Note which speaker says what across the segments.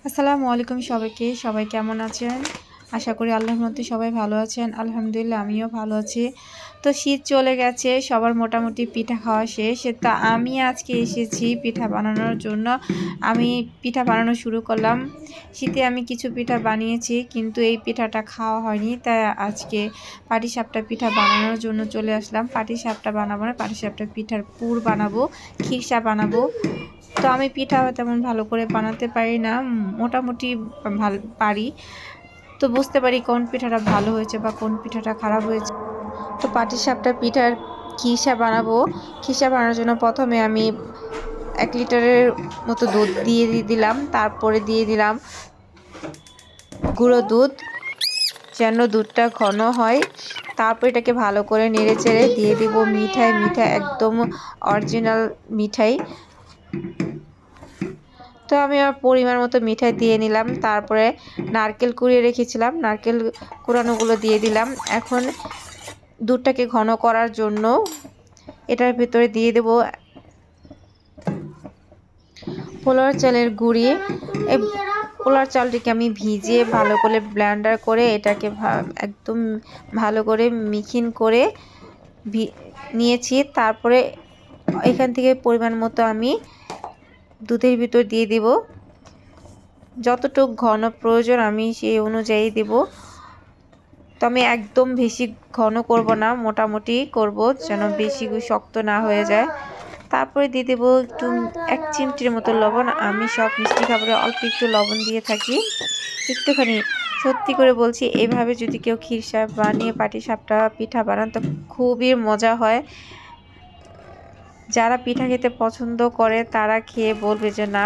Speaker 1: আসসালামু আলাইকুম সবাইকে। সবাই কেমন আছেন? আশা করি আল্লাহর মধ্যে সবাই ভালো আছেন। আলহামদুলিল্লাহ আমিও ভালো আছি। তো শীত চলে গেছে, সবার মোটামুটি পিঠা খাওয়া শেষ। তো আমি আজকে এসেছি পিঠা বানানোর জন্য। আমি পিঠা বানানো শুরু করলাম। শীতে আমি কিছু পিঠা বানিয়েছি, কিন্তু এই পিঠাটা খাওয়া হয়নি। তাই আজকে পাটিসাপটা পিঠা বানানোর জন্য চলে আসলাম। পাটিসাপটা বানাবো না, পাটিসাপটা পিঠার পুর বানাবো, খিরসা বানাবো। তো আমি পিঠা তেমন ভালো করে বানাতে পারি না, মোটামুটি পারি। তো বুঝতে পারি কোন পিঠাটা ভালো হয়েছে বা কোন পিঠাটা খারাপ হয়েছে। তো পাটিসাপটা পিঠার খিরসা বানাবো। খিরসা বানানোর জন্য প্রথমে আমি 1 লিটারের মতো দুধ দিয়ে দিলাম। তারপরে দিয়ে দিলাম গুঁড়ো দুধ, যেন দুধটা ঘন হয়। তারপর এটাকে ভালো করে নেড়ে চেড়ে দিয়ে দিব মিঠাই। একদম অরিজিনাল মিঠাই। তো আমি আমার পরিমাণ মতো মিঠাই দিয়ে নিলাম। তারপরে নারকেল কুড়িয়ে রেখেছিলাম, নারকেল কুড়ানোগুলো দিয়ে দিলাম। এখন দুধটাকে ঘন করার জন্য এটার ভিতরে দিয়ে দেব পোলার চালের গুঁড়ি। এই পোলার চালটিকে আমি ভিজিয়ে ভালো করে ব্লেন্ডার করে এটাকে একদম ভালো করে মিহিন করে নিয়েছি। তারপরে এখান থেকে পরিমাণ মতো আমি দুধের ভিতর দিয়ে দিব। যতটুকু ঘন প্রয়োজন আমি সেই অনুযায়ী দেব। তো আমি একদম বেশি ঘন করব না, মোটামুটি করব, যেন বেশি শক্ত না হয়ে যায়। তারপরে দিয়ে দেবো একটু 1 চিমটির মতো লবণ। আমি সব মিষ্টি খাবারে অল্প একটু লবণ দিয়ে থাকি, একটুখানি। সত্যি করে বলছি, এইভাবে যদি কেউ খিরসা বানিয়ে পাটিসাপটা পিঠা বানান তো খুবই মজা হয়। যারা পিঠা খেতে পছন্দ করে তারা খেয়ে বলবে যে না,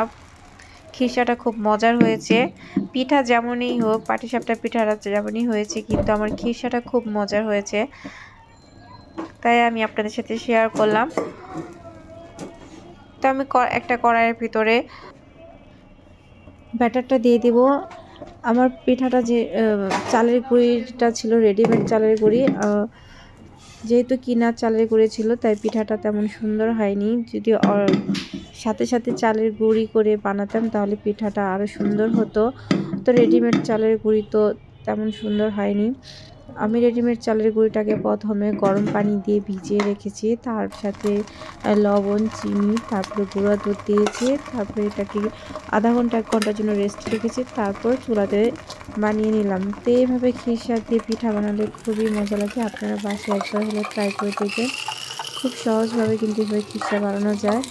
Speaker 1: খিরসাটা খুব মজার হয়েছে। পিঠা যেমনই হোক, পাটিসাপটা পিঠাটা যেমনই হয়েছে, কিন্তু আমার খিরসাটা খুব মজার হয়েছে, তাই আমি আপনাদের সাথে শেয়ার করলাম। তো আমি একটা কড়াইয়ের ভিতরে ব্যাটারটা দিয়ে দিব। আমার পিঠাটা যে চালের গুঁড়িটা ছিল, রেডিমেড চালের গুঁড়ি, যেহেতু কিনা চালের গুঁড়ি ছিল তাই পিঠাটা তেমন সুন্দর হয়নি। যদি সাথে সাথে চালের গুঁড়ি করে বানাতাম তাহলে পিঠাটা আরও সুন্দর হতো। তো রেডিমেড চালের গুঁড়ি তো তেমন সুন্দর হয়নি। আমি রেডিমেড চালের গুঁড়িটাকে প্রথমে গরম পানি দিয়ে ভিজিয়ে রেখেছি, তার সাথে লবণ, চিনি, তারপরে গুঁড়া দুধ দিয়েছি। তারপরে এটাকে আধা ঘন্টা 1 ঘন্টার জন্য রেস্ট রেখেছি। তারপর চুলাতে বানিয়ে নিলাম। তো এইভাবে খিরসা দিয়ে পিঠা বানালে খুবই মজা লাগে। আপনারা বাসায় একবার হলে ট্রাই করে দেখবেন। খুব সহজভাবে কিন্তু এভাবে খিরসা বানানো যায়।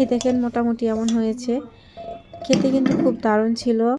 Speaker 1: এই দেখেন মোটামুটি এমন হয়েছে। খেতে কিন্তু খুব দারুণ ছিল।